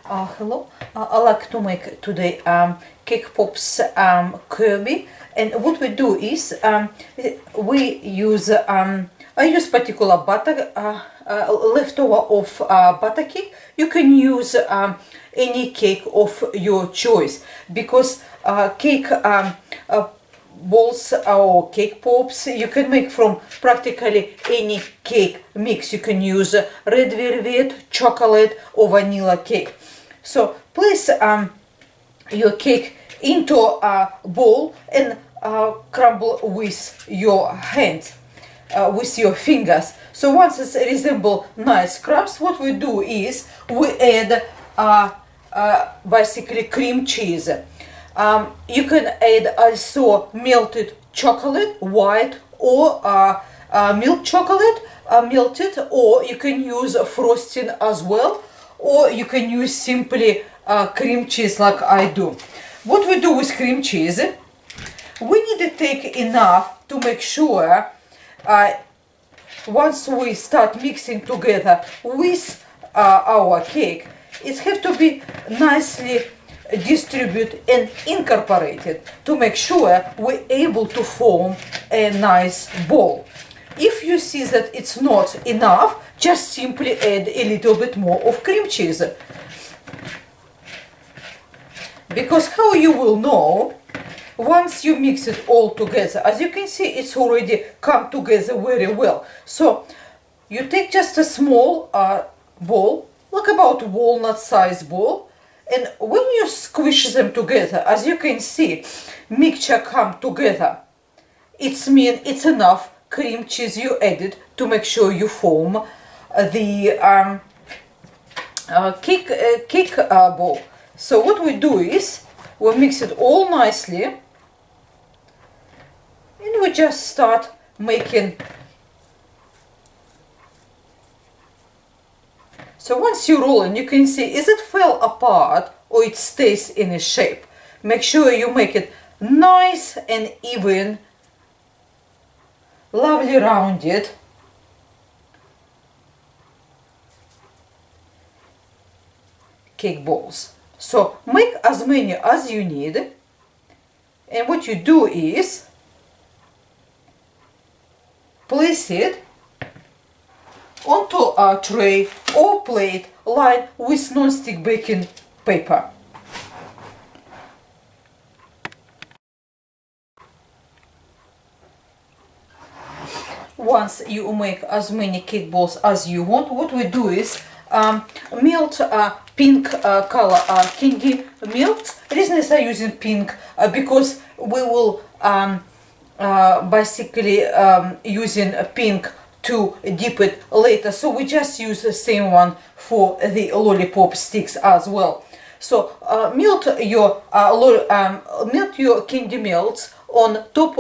Hello, I like to make today cake pops Kirby, and what we do is we use I use particular butter leftover of butter cake. You can use any cake of your choice because cake balls or cake pops you can make from practically any cake mix. You can use red velvet, chocolate, or vanilla cake. So place your cake into a bowl and crumble with your hands, with your fingers. So once it resembles nice crumbs, what we do is we add basically cream cheese. You can add also melted chocolate, white or milk chocolate melted, or you can use frosting as well, or you can use simply cream cheese like I do. What we do with cream cheese, we need to take enough to make sure once we start mixing together with our cake, it has to be nicely distributed and incorporated to make sure we're able to form a nice ball. If you see that it's not enough, just simply add a little bit more of cream cheese. Because how you will know, once you mix it all together, as you can see, it's already come together very well. So you take just a small ball, like about walnut size ball, and when you squish them together, as you can see, mixture come together. It means it's enough cream cheese you added to make sure you form the cake ball. So what we do is we mix it all nicely and we just start making. So once you roll and you can see, is it fell apart or it stays in a shape. Make sure you make it nice and even, lovely rounded. Cake balls. So make as many as you need, and what you do is place it onto a tray or plate lined with non-stick baking paper. Once you make as many cake balls as you want, what we do is melt pink color candy melt. The reason is I'm using pink because we will basically using pink to dip it later, so we just use the same one for the lollipop sticks as well. So melt your candy melts on top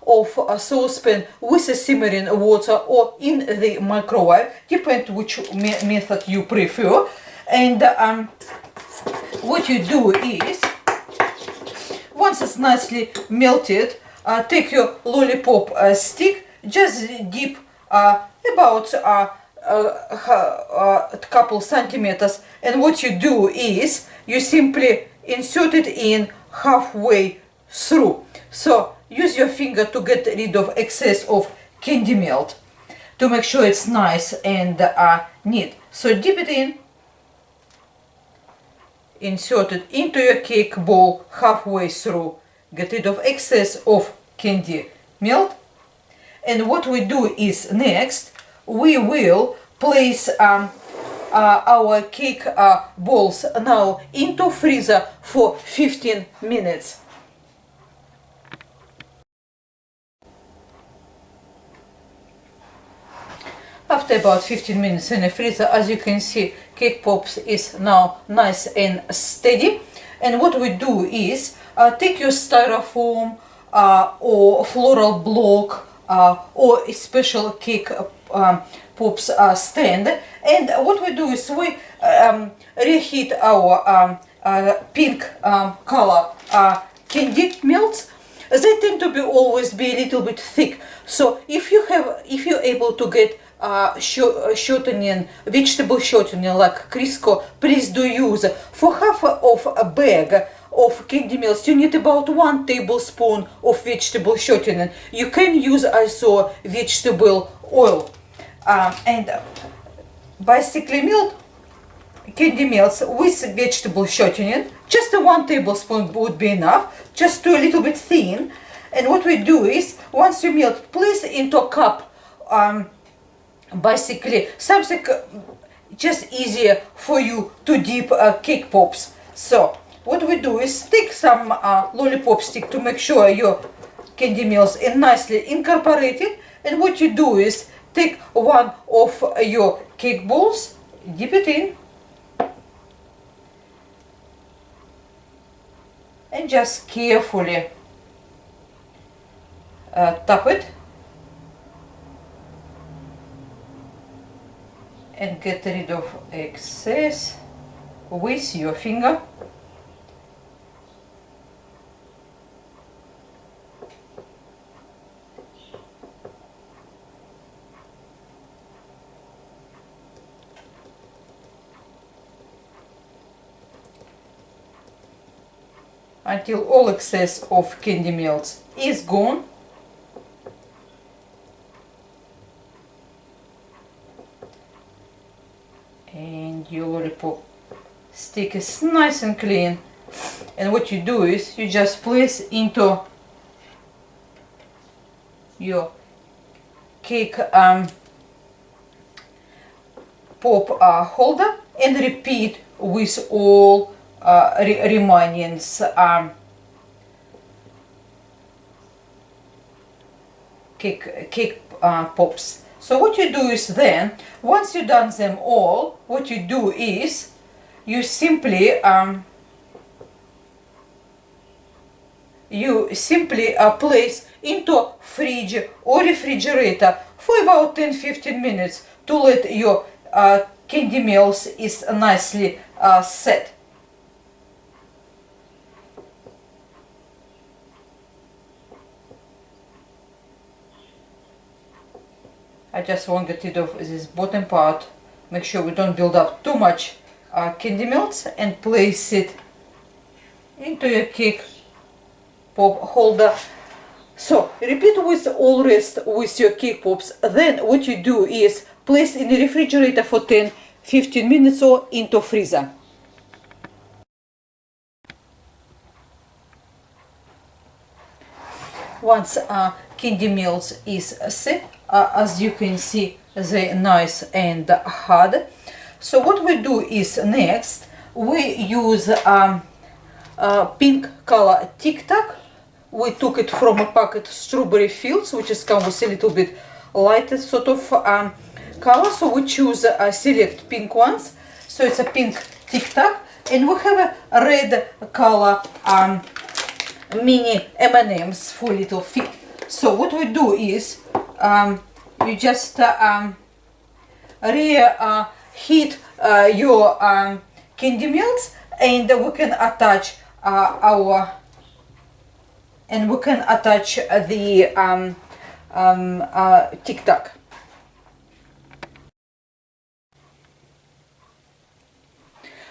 of a saucepan with a simmering water or in the microwave, depend which method you prefer. And what you do is, once it's nicely melted, take your lollipop stick, just dip about a couple centimeters, and what you do is you simply insert it in halfway through. So use your finger to get rid of excess of candy melt to make sure it's nice and neat. So dip it in, insert it into your cake bowl halfway through, get rid of excess of candy melt. And what we do is next we will place our cake balls now into freezer for 15 minutes. After about 15 minutes in the freezer, as you can see, cake pops is now nice and steady. And what we do is take your styrofoam or floral block or a special cake pops stand, and what we do is we reheat our pink color candy melts. They tend to be always be a little bit thick. So if you're able to get shortening, vegetable shortening like Crisco, please do use. For half of a bag of candy meals, you need about 1 tablespoon of vegetable shortening. You can use also vegetable oil. And basically milk candy meals with vegetable shortening, just 1 tablespoon would be enough, just to a little bit thin. And what we do is, once you melt, place into a cup, basically something just easier for you to dip cake pops. So what we do is take some lollipop stick to make sure your candy meals are nicely incorporated. And what you do is take one of your cake balls, dip it in, and just carefully tap it and get rid of excess with your finger. Until all excess of candy meals is gone. And your lollipop stick is nice and clean. And what you do is you just place into your cake pop holder and repeat with all remaining cake pops. So what you do is then, once you've done them all, what you do is you simply place into fridge or refrigerator for about 10-15 minutes to let your candy meals is nicely set. I just want to get rid of this bottom part, make sure we don't build up too much candy melts, and place it into your cake pop holder. So repeat with all rest with your cake pops. Then what you do is place in the refrigerator for 10-15 minutes or into freezer. Once candy meals is set, as you can see, they're nice and hard. So what we do is next we use pink color Tic Tac. We took it from a packet Strawberry Fields, which is come with a little bit lighter sort of color. So we choose select pink ones. So it's a pink Tic Tac, and we have a red color mini M&Ms for little feet. So what we do is you just heat your candy melts, and we can attach the Tic Tac.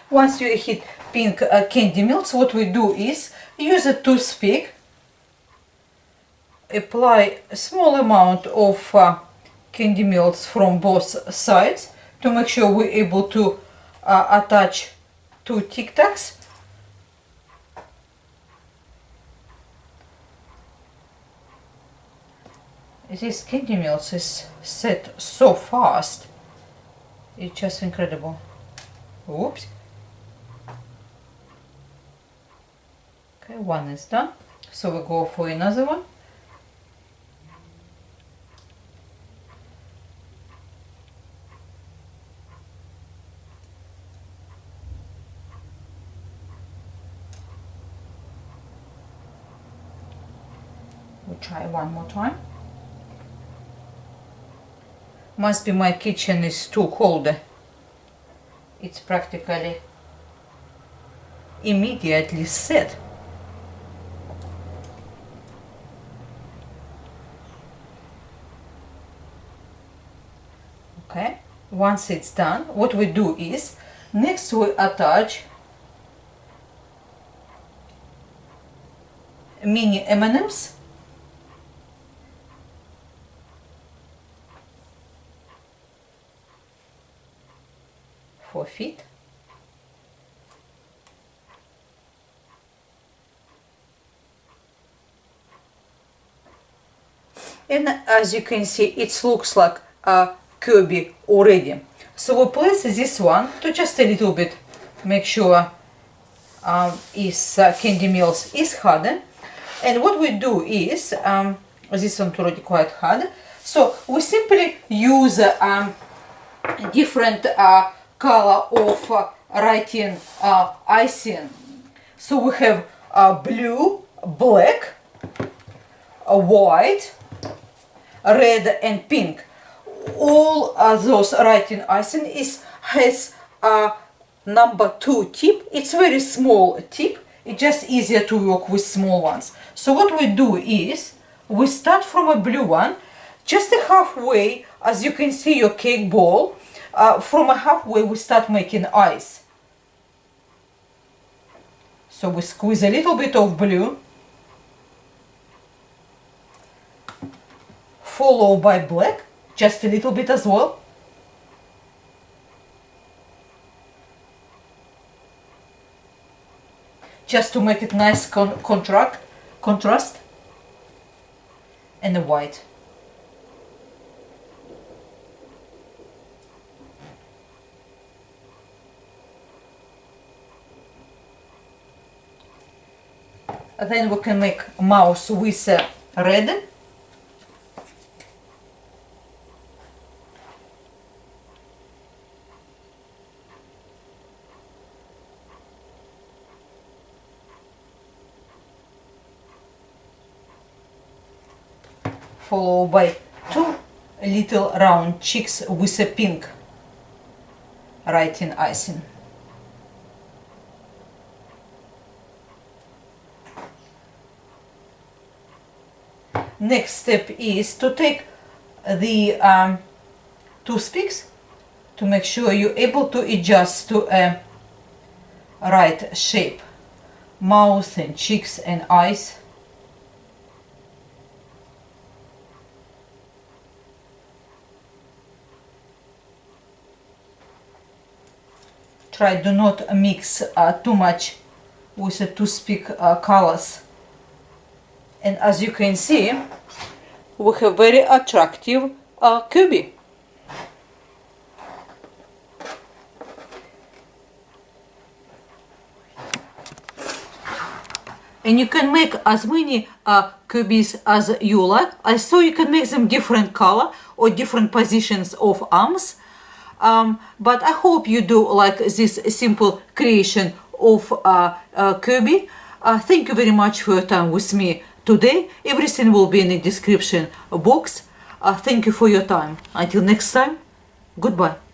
Once you heat pink candy melts, what we do is use a toothpick, apply a small amount of candy melts from both sides to make sure we're able to attach 2 Tic Tacs. This candy melts is set so fast, it's just incredible. Oops. Okay, one is done, so we go for another one. We'll try one more time. Must be my kitchen is too cold. It's practically immediately set. Once it's done, what we do is, next we attach mini M&Ms. For feet. And as you can see, it looks like a Kirby already. So we place this one to just a little bit make sure candy melt is hardened. And what we do is, this one already quite hard, so we simply use different color of writing icing. So we have blue, black, white, red and pink. All those writing icing has a number 2 tip. It's very small tip. It's just easier to work with small ones. So what we do is, we start from a blue one, just halfway, as you can see your cake ball, from a halfway we start making ice. So we squeeze a little bit of blue, followed by black, just a little bit as well. Just to make it nice contrast. And the white. Then we can make mouse with red. Followed by 2 little round cheeks with a pink writing icing. Next step is to take the toothpicks to make sure you're able to adjust to a right shape, mouth and cheeks and eyes. Try do not mix too much with the toothpick colors. And as you can see, we have very attractive Kirby. And you can make as many Kirby's as you like. I saw you can make them different color or different positions of arms. But I hope you do like this simple creation of Kirby. Thank you very much for your time with me today. Everything will be in the description box. Thank you for your time. Until next time, goodbye.